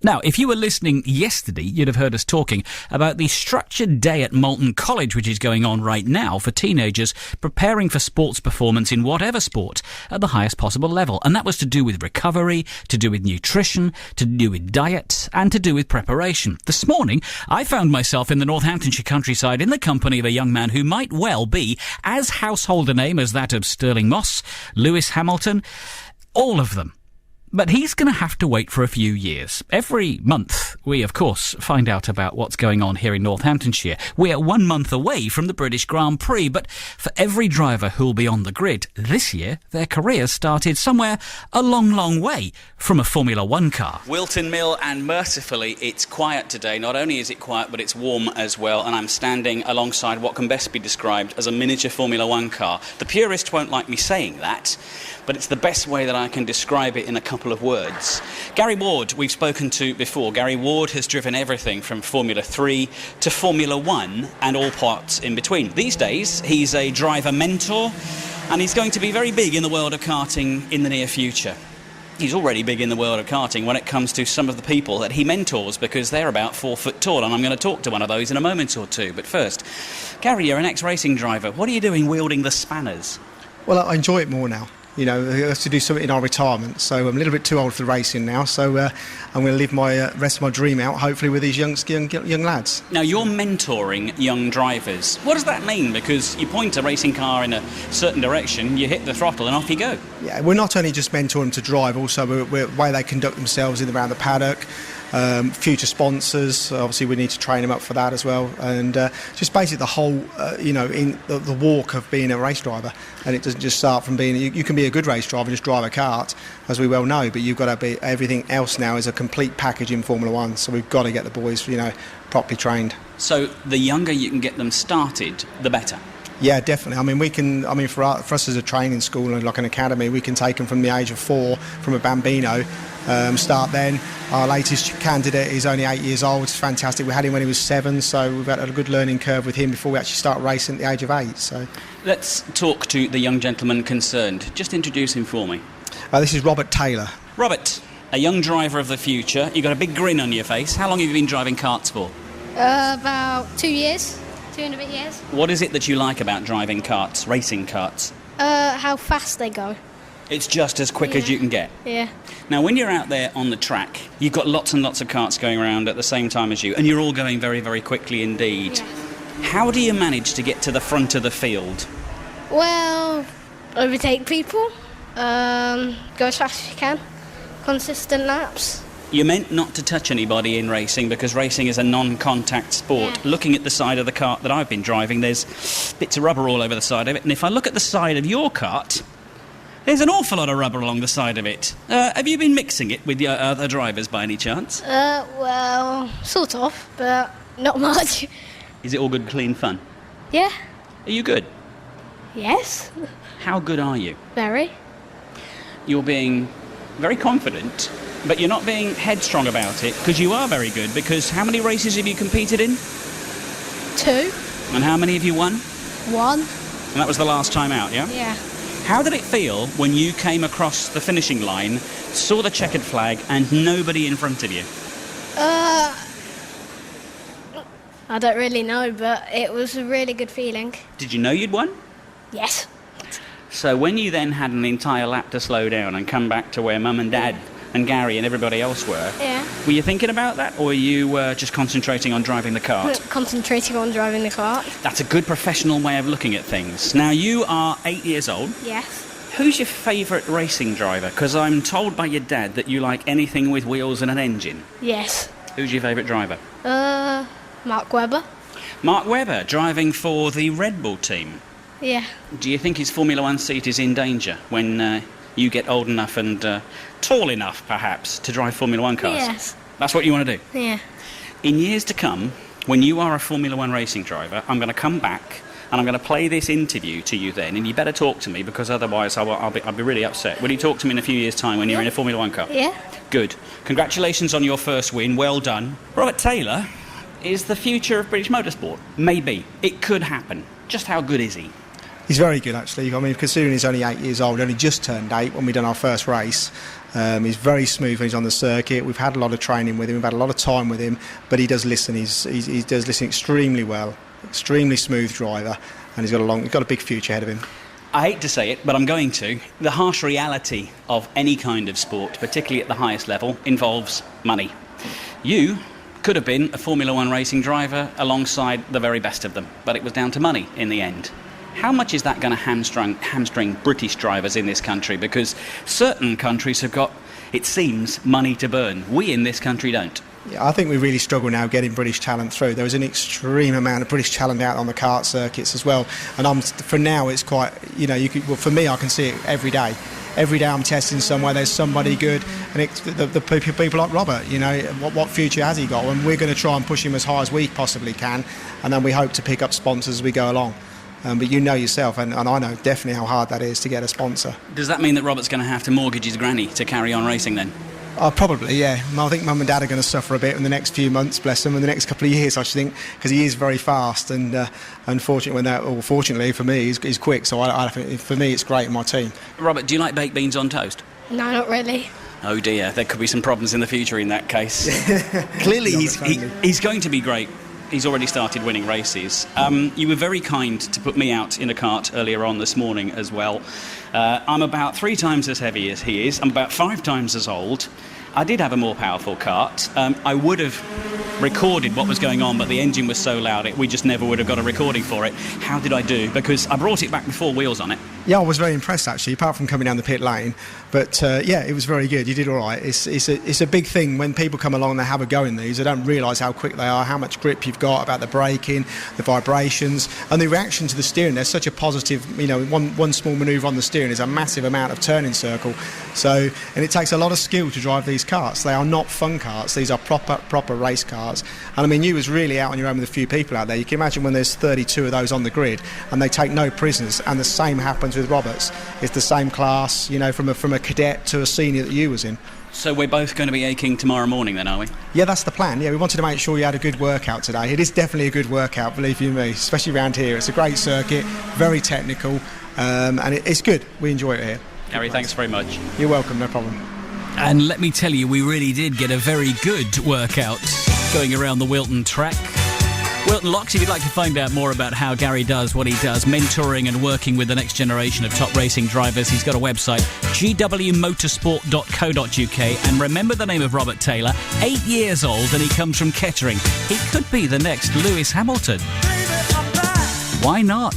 Now, if you were listening yesterday, you'd have heard us talking about the structured day at Malton College, which is going on right now for teenagers preparing for sports performance in whatever sport at the highest possible level. And that was to do with recovery, to do with nutrition, to do with diet, and to do with preparation. This morning, I found myself in the Northamptonshire countryside in the company of a young man who might well be as household a name as that of Stirling Moss, Lewis Hamilton, all of them. But he's going to have to wait for a few years. Every month, we, of course, find out about what's going on here in Northamptonshire. We're 1 month away from the British Grand Prix, but for every driver who'll be on the grid this year, their careers started somewhere a long, long way from a Formula One car. Wilton Mill, and mercifully, it's quiet today. Not only is it quiet, but it's warm as well, and I'm standing alongside what can best be described as a miniature Formula One car. The purists won't like me saying that, but it's the best way that I can describe it in a couple of words. Gary Ward, we've spoken to before. Gary Ward has driven everything from Formula 3 to Formula 1 and all parts in between. These days, he's a driver mentor, and he's going to be very big in the world of karting in the near future. He's already big in the world of karting when it comes to some of the people that he mentors, because they're about 4 foot tall, and I'm going to talk to one of those in a moment or two. But first, Gary, you're an ex-racing driver. What are you doing wielding the spanners? Well, I enjoy it more now. You know, I have to do something in our retirement, so I'm a little bit too old for racing now, so I'm going to live my rest of my dream out, hopefully with these young lads. Now, you're mentoring young drivers. What does that mean? Because you point a racing car in a certain direction, you hit the throttle and off you go. Yeah, we're not only just mentoring them to drive, also we're the way they conduct themselves in around the paddock. Future sponsors, obviously we need to train them up for that as well, and just basically the whole, in the walk of being a race driver. And it doesn't just start from being, you can be a good race driver and just drive a kart, as we well know, but you've got to be, everything else now is a complete package in Formula One, so we've got to get the boys, properly trained. So the younger you can get them started, the better. Yeah, definitely. For us as a training school and like an academy, we can take them from the age of 4, from a bambino, start then. Our latest candidate is only 8 years old. It's fantastic. We had him when he was 7, so we've had a good learning curve with him before we actually start racing at the age of 8. So let's talk to the young gentleman concerned. Just introduce him for me. This is Robert Taylor. Robert, a young driver of the future. You've got a big grin on your face. How long have you been driving karts for? About 2 years. 2 and a bit years. What is it that you like about driving karts, racing karts? How fast they go. It's just as quick as you can get. Yeah. Now, when you're out there on the track, you've got lots and lots of karts going around at the same time as you, and you're all going very, very quickly indeed. Yeah. How do you manage to get to the front of the field? Well, overtake people, go as fast as you can, consistent laps. You're meant not to touch anybody in racing because racing is a non-contact sport. Yeah. Looking at the side of the kart that I've been driving, there's bits of rubber all over the side of it, and if I look at the side of your kart, there's an awful lot of rubber along the side of it. Have you been mixing it with your other drivers by any chance? Well, sort of, but not much. Is it all good, clean fun? Yeah. Are you good? Yes. How good are you? Very. You're being very confident, but you're not being headstrong about it, because you are very good, because how many races have you competed in? 2. And how many have you won? 1. And that was the last time out, yeah? Yeah. How did it feel when you came across the finishing line, saw the checkered flag, and nobody in front of you? I don't really know, but it was a really good feeling. Did you know you'd won? Yes. So when you then had an entire lap to slow down and come back to where Mum and Dad and Gary and everybody else were, were you thinking about that, or were you just concentrating on driving the kart? Concentrating on driving the kart. That's a good professional way of looking at things. Now, you are 8 years old. Yes. Who's your favourite racing driver? Because I'm told by your dad that you like anything with wheels and an engine. Yes. Who's your favourite driver? Mark Webber. Mark Webber, driving for the Red Bull team. Yeah. Do you think his Formula One seat is in danger when you get old enough and tall enough, perhaps, to drive Formula One cars? Yes. That's what you want to do? Yeah. In years to come, when you are a Formula One racing driver, I'm going to come back and I'm going to play this interview to you then, and you better talk to me, because otherwise I'll be really upset. Will you talk to me in a few years' time when you're in a Formula One car? Yeah. Good. Congratulations on your first win. Well done. Robert Taylor is the future of British motorsport. Maybe. It could happen. Just how good is he? He's very good, actually. I mean, considering he's only 8 years old, only just turned 8 when we done our first race. He's very smooth when he's on the circuit. We've had a lot of training with him. We've had a lot of time with him, but he does listen. He does listen extremely well. Extremely smooth driver, and he's got a big future ahead of him. I hate to say it, but I'm going to. The harsh reality of any kind of sport, particularly at the highest level, involves money. You could have been a Formula One racing driver alongside the very best of them, but it was down to money in the end. How much is that going to hamstring British drivers in this country? Because certain countries have got, it seems, money to burn. We in this country don't. Yeah, I think we really struggle now getting British talent through. There is an extreme amount of British talent out on the kart circuits as well. And for now, it's quite, for me, I can see it every day. Every day I'm testing somewhere, there's somebody good. And the people like Robert, what future has he got? And we're going to try and push him as high as we possibly can. And then we hope to pick up sponsors as we go along. But you know yourself, and I know definitely how hard that is to get a sponsor. Does that mean that Robert's going to have to mortgage his granny to carry on racing then? Probably, yeah. I think Mum and Dad are going to suffer a bit in the next few months, bless them, in the next couple of years, I should think, because he is very fast, and fortunately for me, he's quick. So I think for me, it's great in my team. Robert, do you like baked beans on toast? No, not really. Oh dear, there could be some problems in the future in that case. Clearly, he's going to be great. He's already started winning races. You were very kind to put me out in a cart earlier on this morning as well. I'm about 3 times as heavy as he is. I'm about 5 times as old. I did have a more powerful cart. I would have recorded what was going on, but the engine was so loud we just never would have got a recording for it. How did I do? Because I brought it back with 4 wheels on it. Yeah, I was very impressed actually, apart from coming down the pit lane. But it was very good. You did all right. It's a big thing when people come along and they have a go in these. They don't realise how quick they are, how much grip you've got, about the braking, the vibrations, and the reaction to the steering. There's such a positive, one small manoeuvre on the steering is a massive amount of turning circle. And it takes a lot of skill to drive these carts. They are not fun carts. These are proper race carts. And I mean, you was really out on your own with a few people out there. You can imagine when there's 32 of those on the grid and they take no prisoners, and the same happens with Roberts. It's the same class, from a cadet to a senior that you was in. So we're both going to be aching tomorrow morning then, are we? Yeah, that's the plan. Yeah, we wanted to make sure you had a good workout today. It is definitely a good workout, believe you me, especially around here. It's a great circuit, very technical, and it's good. We enjoy it here. Gary, thanks very much. You're welcome, no problem. And let me tell you, we really did get a very good workout going around the Wilton track. Wilton Locks, if you'd like to find out more about how Gary does what he does, mentoring and working with the next generation of top racing drivers, he's got a website, gwmotorsport.co.uk. And remember the name of Robert Taylor, 8 years old, and he comes from Kettering. He could be the next Lewis Hamilton. Why not?